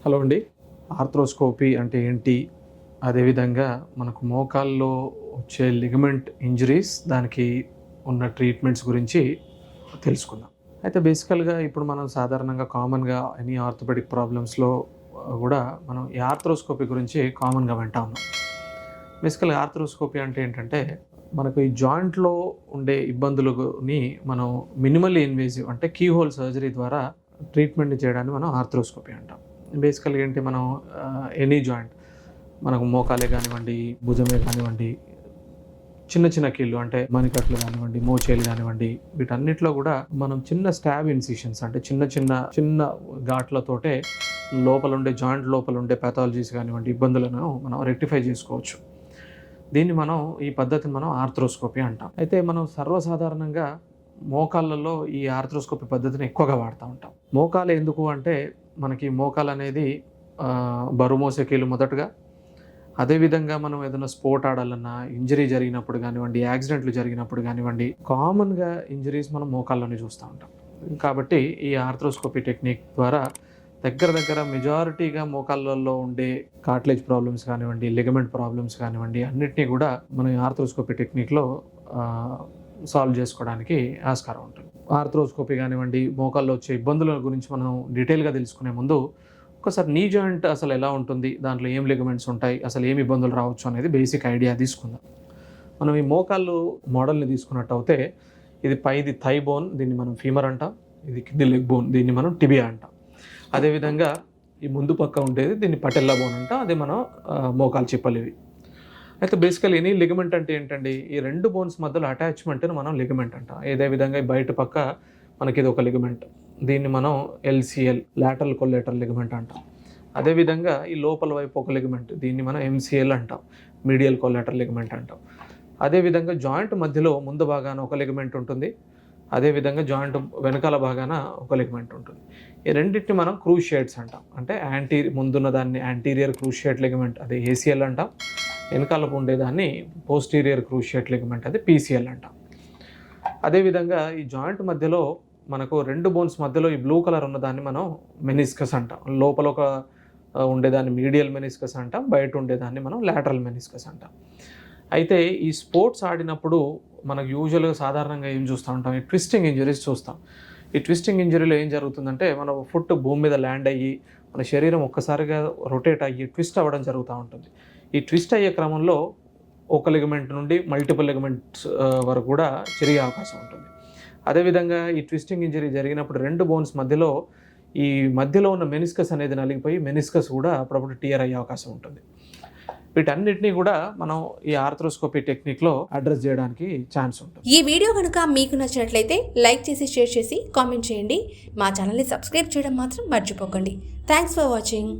Hello అండి. Arthroscopy అంటే ఏంటి? అదేవిధంగా మనకు మోకాల్లో వచ్చే లిగమెంట్ ఇంజరీస్, దానికి ఉన్న ట్రీట్మెంట్స్ గురించి తెలుసుకుందాం. అయితే బేసికల్‌గా ఇప్పుడు మనం సాధారణంగా కామన్‌గా ఎనీ ఆర్థోపెడిక్ ప్రాబ్లమ్స్‌లో గూడా మనం ఈ ఆర్థ్రోస్కోపీ గురించి కామన్‌గా వింటా ఉన్నాం. బేసికల్‌గా ఆర్థ్రోస్కోపీ అంటే ఏంటంటే, మనకు ఈ జాయింట్‌లో ఉండే ఇబ్బందులని మనం మినిమల్లీ ఇన్వేసివ్ అంటే కీ హోల్ సర్జరీ ద్వారా ట్రీట్మెంట్ చేయడాన్ని మనం ఆర్థ్రోస్కోపీ అంటాం. బేసికల్‌గా ఏంటి, మనం ఎనీ జాయింట్, మనకు మోకాలే కానివ్వండి, భుజమే కానివ్వండి, చిన్న చిన్న కీళ్ళు అంటే మణికట్లు కానివ్వండి, మోచేలు కానివ్వండి, వీటన్నిటిలో కూడా మనం చిన్న స్టాబ్ ఇన్సిషన్స్ అంటే చిన్న ఘాట్లతోటే లోపల ఉండే జాయింట్ లోపల ఉండే పాథాలజీస్ కానివ్వండి, ఇబ్బందులను మనం రెక్టిఫై చేసుకోవచ్చు. ఈ పద్ధతిని మనం ఆర్థ్రోస్కోపీ అంటాం. అయితే మనం సర్వసాధారణంగా మోకాళ్ళలో ఈ ఆర్థ్రోస్కోపీ పద్ధతిని ఎక్కువగా వాడుతూ ఉంటాం. మోకాలు ఎందుకు అంటే, మనకి మోకాలు అనేది బరువు మోసే కీలు మొదటగా. అదేవిధంగా మనం ఏదైనా స్పోర్ట్ ఆడాలన్నా, ఇంజరీ జరిగినప్పుడు కానివ్వండి, యాక్సిడెంట్లు జరిగినప్పుడు కానివ్వండి, కామన్గా ఇంజరీస్ మనం మోకాల్లోనే చూస్తూ ఉంటాం. కాబట్టి ఈ ఆర్థ్రోస్కోపీ టెక్నిక్ ద్వారా దగ్గర మెజారిటీగా మోకాళ్ళల్లో ఉండే కార్టిలేజ్ ప్రాబ్లమ్స్ కానివ్వండి, లిగమెంట్ ప్రాబ్లమ్స్ కానివ్వండి, అన్నిటినీ కూడా మనం ఆర్థ్రోస్కోపీ టెక్నిక్లో సాల్వ్ చేసుకోవడానికి ఆస్కారం ఉంటుంది. ఆర్థ్రోస్కోపీ కానివ్వండి, మోకాల్లో వచ్చే ఇబ్బందుల గురించి మనం డీటెయిల్గా తెలుసుకునే ముందు ఒకసారి నీ జాయింట్ అసలు ఎలా ఉంటుంది, దాంట్లో ఏం లిగమెంట్స్ ఉంటాయి, అసలు ఏమి ఇబ్బందులు రావచ్చు అనేది బేసిక్ ఐడియా తీసుకుందాం. మనం ఈ మోకాళ్ళు మోడల్ని తీసుకున్నట్టయితే, ఇది పైది థై బోన్, దీన్ని మనం ఫీమర్ అంటాం. ఇది కింది లెగ్ బోన్, దీన్ని మనం టిబియా అంటాం. అదేవిధంగా ఈ ముందు పక్క ఉండేది దీన్ని పటెల్లా బోన్ అంటాం. అదే మనం మోకాలు చిప్పలు ఇవి. అయితే బేసికల్ ఎనీ లిగమెంట్ అంటే ఏంటండి, ఈ రెండు బోన్స్ మధ్యలో అటాచ్మెంట్ని మనం లిగమెంట్ అంటాం. అదేవిధంగా ఈ బయట పక్క మనకి ఇది ఒక లిగమెంట్, దీన్ని మనం LCL లాటరల్ కొల్లేటరల్ లిగమెంట్ అంటాం. అదేవిధంగా ఈ లోపల వైపు ఒక లిగమెంట్, దీన్ని మనం MCL అంటాం, మీడియల్ కొల్లేటరల్ లిగమెంట్ అంటాం. అదేవిధంగా జాయింట్ మధ్యలో ముందు భాగాన ఒక లిగమెంట్ ఉంటుంది, అదేవిధంగా జాయింట్ వెనకాల భాగాన ఒక లిగమెంట్ ఉంటుంది. ఈ రెండింటిని మనం క్రూషియేట్స్ అంటాం. అంటే ముందున్న దాన్ని యాంటీరియర్ క్రూషియేట్ లిగమెంట్, అది ACL అంటాం. వెనకాలకు ఉండేదాన్ని పోస్టీరియర్ క్రూషియేట్ లిగమెంట్, అది PCL అంటాం. అదేవిధంగా ఈ జాయింట్ మధ్యలో మనకు రెండు బోన్స్ మధ్యలో ఈ బ్లూ కలర్ ఉన్నదాన్ని మనం మెనిస్కస్ అంటాం. లోపల ఒక ఉండేదాన్ని మీడియల్ మెనిస్కస్ అంటాం, బయట ఉండేదాన్ని మనం లాటరల్ మెనిస్కస్ అంటాం. అయితే ఈ స్పోర్ట్స్ ఆడినప్పుడు మనకు యూజువల్గా సాధారణంగా ఏం చూస్తూ ఉంటాం, ఈ ట్విస్టింగ్ ఇంజరీస్ చూస్తాం. ఈ ట్విస్టింగ్ ఇంజరీలో ఏం జరుగుతుందంటే, మన ఫుట్ భూమి మీద ల్యాండ్ అయ్యి మన శరీరం ఒక్కసారిగా రొటేట్ అయ్యి ట్విస్ట్ అవ్వడం జరుగుతూ ఉంటుంది. ఈ ట్విస్ట్ అయ్యే క్రమంలో ఒక లిగమెంట్ నుండి మల్టిపుల్ లిగమెంట్స్ వరకు కూడా చిరిగే అవకాశం ఉంటుంది. అదేవిధంగా ఈ ట్విస్టింగ్ ఇంజరీ జరిగినప్పుడు రెండు బోన్స్ మధ్యలో ఉన్న మెనిస్కస్ అనేది నలిగిపోయి మెనిస్కస్ కూడా అప్పుడప్పుడు టియర్ అయ్యే అవకాశం ఉంటుంది. వీటన్నిటినీ కూడా మనం ఈ ఆర్థ్రోస్కోపీ టెక్నిక్లో అడ్రస్ చేయడానికి ఛాన్స్ ఉంటుంది. ఈ వీడియో కనుక మీకు నచ్చినట్లయితే లైక్ చేసి, షేర్ చేసి, కామెంట్ చేయండి. మా ఛానల్ని సబ్స్క్రైబ్ చేయడం మాత్రం మర్చిపోకండి. Thanks for watching.